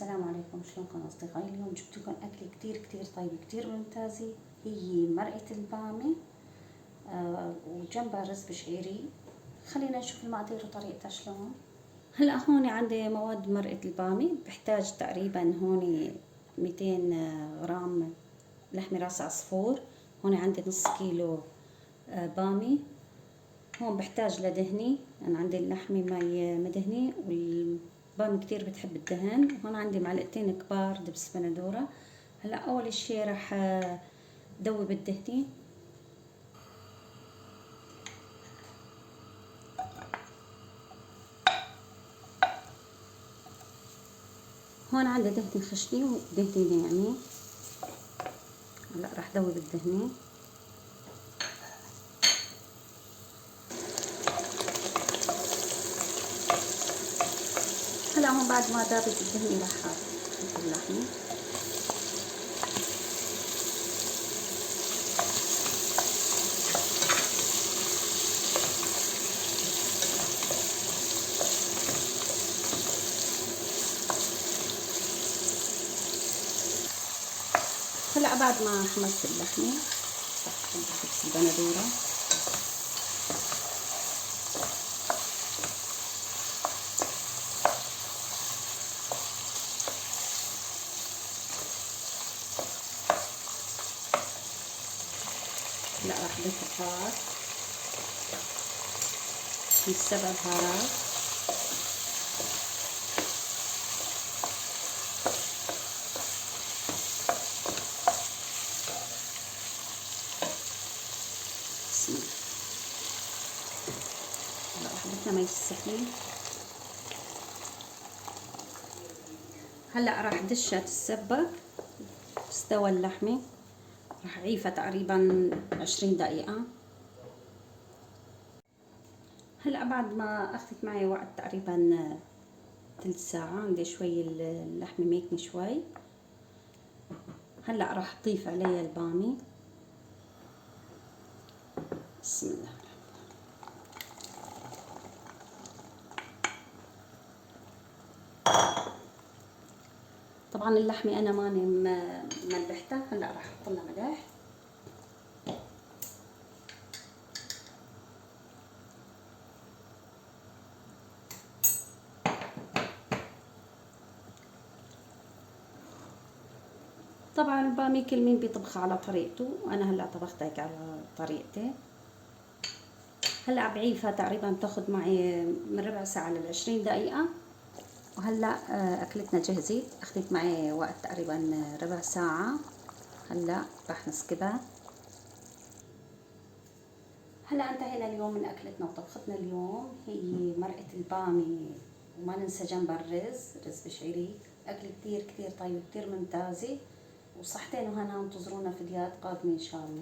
السلام عليكم، شلونكم أصدقائي؟ اليوم جبت لكم أكل كتير طيب كتير ممتازة. هي مرقة البامي وجنبها رز بشعيري. خلينا نشوف المقادير وطريقتها شلون. هلا هون عندي مواد مرقة البامي. بحتاج تقريبا هون 200 غرام لحمة راس عصفور. هون عندي نص كيلو بامي. هون بحتاج لدهني، أنا عندي اللحمة ماي مدهني والبامي كتير بتحب الدهن. هون عندي معلقتين كبار دبس بندورة. هلا أول اشي راح دوب الدهني. هون عندي دهني خشني ودهني ناعمة. هلا راح دوب الدهني. هلا هون بعد ما دابت الدهني راح احط اللحمة. هلا بعد ما حمصت اللحمة راح احط دبس البندورة. هلا راح اضيف البهار، في 7 بهارات. بسم الله. هلا راح اضيف مي السخنة. هلا راح دشها تتسبك. استوى اللحمة، راح اعيفها تقريبا 20 دقيقة. هلا بعد ما اخذت معي وقت تقريبا ثلث ساعة، عندي شوي اللحمة ميكنة شوي. هلا راح اضيف عليها البامي. بسم الله. طبعا اللحمة انا ماني ملحتها. هلا راح احط لها ملح. طبعا البامي كل مين بيطبخها على طريقته، انا هلا طبختها هيك على طريقتي. هلا بعيفها تقريبا بتاخد معي من ربع ساعة ل20 دقيقة. وهلا اكلتنا جهزت، اخذت معي وقت تقريبا ربع ساعة. هلا راح نسكبها. هلا انتهينا اليوم من اكلتنا وطبختنا اليوم. هي مرقة البامي وما ننسى جنبها رز بشعيري. اكل كتير طيب كتير ممتازة وصحتين وهنا. انتظرونا فيديوهات قادمة ان شاء الله.